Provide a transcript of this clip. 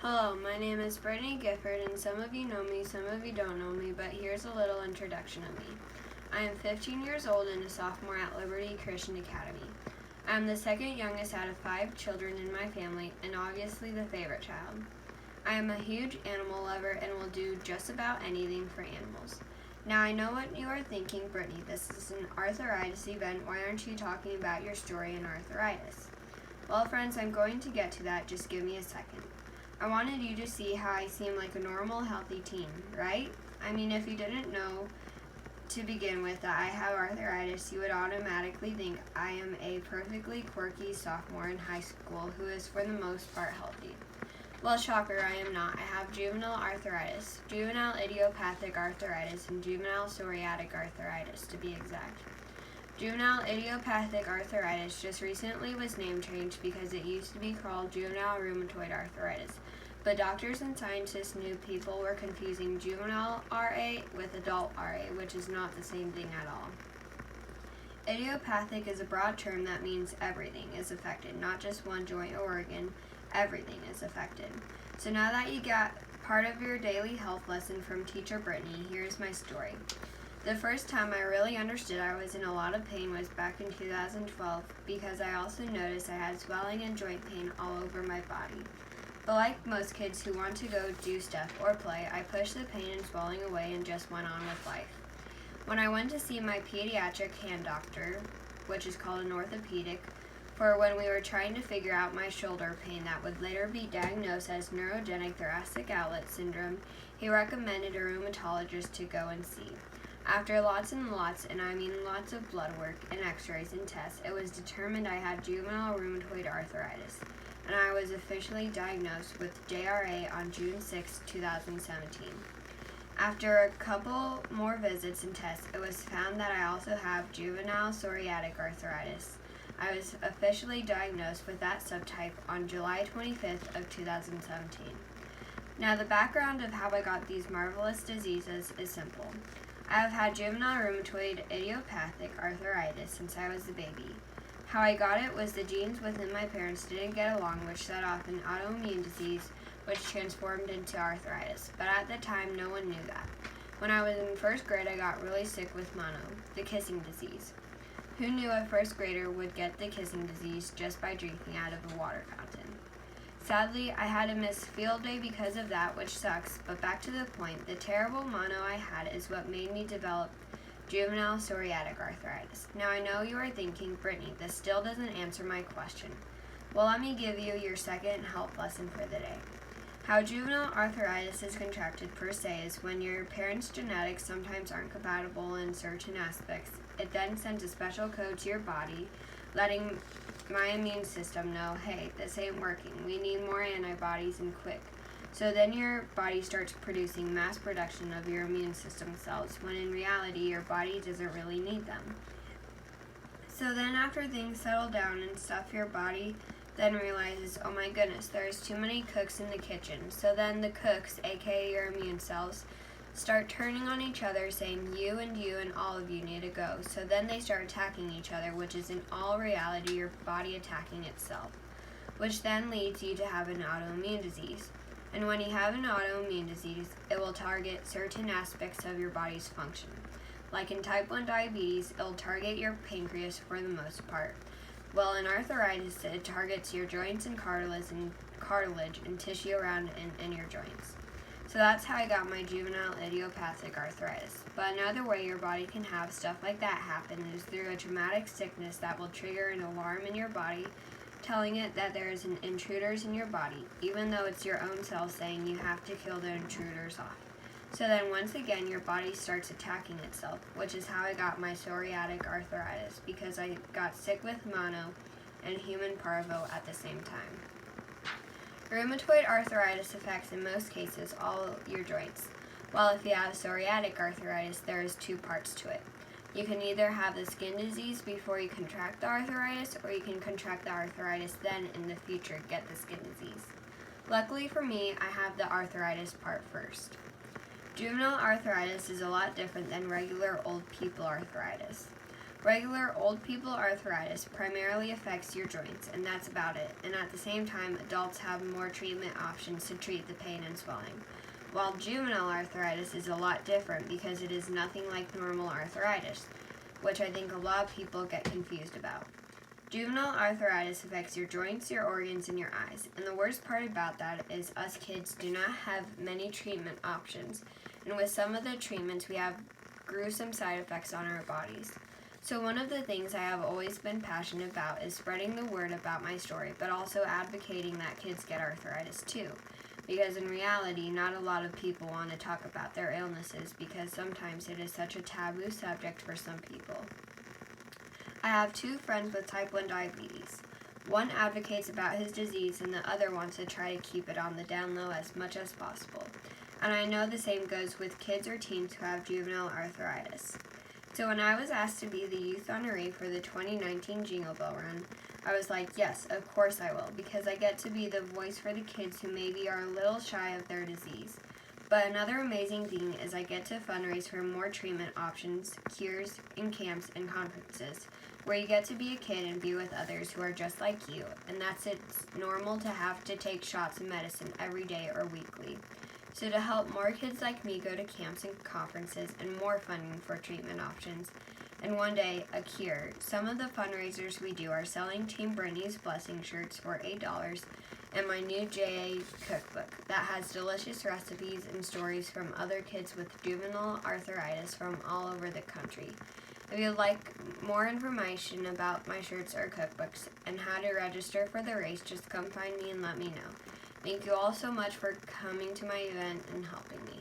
Hello, my name is Brittany Gifford, and some of you know me, some of you don't know me, but here's a little introduction of me. I am 15 years old and a sophomore at Liberty Christian Academy. I am the second youngest out of 5 children in my family, and obviously the favorite child. I am a huge animal lover and will do just about anything for animals. Now I know what you are thinking, Brittany, this is an arthritis event, why aren't you talking about your story in arthritis? Well, friends, I'm going to get to that, just give me a second. I wanted you to see how I seem like a normal, healthy teen, right? I mean, if you didn't know to begin with that I have arthritis, you would automatically think I am a perfectly quirky sophomore in high school who is for the most part healthy. Well, shocker, I am not. I have juvenile arthritis, juvenile idiopathic arthritis, and juvenile psoriatic arthritis, to be exact. Juvenile idiopathic arthritis just recently was name changed because it used to be called juvenile rheumatoid arthritis, but doctors and scientists knew people were confusing juvenile RA with adult RA, which is not the same thing at all. Idiopathic is a broad term that means everything is affected, not just one joint or organ, everything is affected. So now that you got part of your daily health lesson from teacher Brittany, here's my story. The first time I really understood I was in a lot of pain was back in 2012 because I also noticed I had swelling and joint pain all over my body. But like most kids who want to go do stuff or play, I pushed the pain and swelling away and just went on with life. When I went to see my pediatric hand doctor, which is called an orthopedic, for when we were trying to figure out my shoulder pain that would later be diagnosed as neurogenic thoracic outlet syndrome, he recommended a rheumatologist to go and see. After lots and lots, and I mean lots of blood work and x-rays and tests, it was determined I had juvenile rheumatoid arthritis, and I was officially diagnosed with JRA on June 6, 2017. After a couple more visits and tests, it was found that I also have juvenile psoriatic arthritis. I was officially diagnosed with that subtype on July 25th of 2017. Now the background of how I got these marvelous diseases is simple. I have had juvenile rheumatoid idiopathic arthritis since I was a baby. How I got it was the genes within my parents didn't get along, which set off an autoimmune disease which transformed into arthritis, but at the time no one knew that. When I was in first grade, I got really sick with mono, the kissing disease. Who knew a first grader would get the kissing disease just by drinking out of a water fountain? Sadly, I had to miss field day because of that, which sucks, but back to the point, the terrible mono I had is what made me develop juvenile psoriatic arthritis. Now I know you are thinking, Brittany, this still doesn't answer my question. Well, let me give you your second health lesson for the day. How juvenile arthritis is contracted per se is when your parents' genetics sometimes aren't compatible in certain aspects. It then sends a special code to your body, letting my immune system know, hey, this ain't working. We need more antibodies and quick. So then your body starts producing mass production of your immune system cells, when in reality your body doesn't really need them. So then after things settle down and stuff, your body then realizes, oh my goodness, there's too many cooks in the kitchen. So then the cooks, aka your immune cells, start turning on each other, saying you and all of you need to go. So then they start attacking each other, which is in all reality your body attacking itself, which then leads you to have an autoimmune disease. And when you have an autoimmune disease, it will target certain aspects of your body's function. Like in type 1 diabetes, it'll target your pancreas for the most part. Well, in arthritis, it targets your joints and cartilage and tissue around in your joints. So that's how I got my juvenile idiopathic arthritis. But another way your body can have stuff like that happen is through a traumatic sickness that will trigger an alarm in your body, telling it that there is an intruders in your body, even though it's your own cells saying you have to kill the intruders off. So then once again, your body starts attacking itself, which is how I got my psoriatic arthritis, because I got sick with mono and human parvo at the same time. Rheumatoid arthritis affects, in most cases, all your joints, while if you have psoriatic arthritis, there is 2 parts to it. You can either have the skin disease before you contract the arthritis, or you can contract the arthritis then in the future get the skin disease. Luckily for me, I have the arthritis part first. Juvenile arthritis is a lot different than regular old people arthritis. Regular old people arthritis primarily affects your joints, and that's about it. And at the same time, adults have more treatment options to treat the pain and swelling. While juvenile arthritis is a lot different because it is nothing like normal arthritis, which I think a lot of people get confused about. Juvenile arthritis affects your joints, your organs, and your eyes. And the worst part about that is us kids do not have many treatment options. And with some of the treatments, we have gruesome side effects on our bodies. So one of the things I have always been passionate about is spreading the word about my story, but also advocating that kids get arthritis too. Because in reality, not a lot of people want to talk about their illnesses because sometimes it is such a taboo subject for some people. I have 2 friends with type 1 diabetes. One advocates about his disease and the other wants to try to keep it on the down low as much as possible. And I know the same goes with kids or teens who have juvenile arthritis. So when I was asked to be the youth honoree for the 2019 Jingle Bell Run, I was like, yes, of course I will, because I get to be the voice for the kids who maybe are a little shy of their disease. But another amazing thing is I get to fundraise for more treatment options, cures, and camps and conferences, where you get to be a kid and be with others who are just like you, and it's normal to have to take shots of medicine every day or weekly. So to help more kids like me go to camps and conferences and more funding for treatment options, and one day, a cure, some of the fundraisers we do are selling Team Brittany's Blessing shirts for $8 and my new JA cookbook that has delicious recipes and stories from other kids with juvenile arthritis from all over the country. If you'd like more information about my shirts or cookbooks and how to register for the race, just come find me and let me know. Thank you all so much for coming to my event and helping me.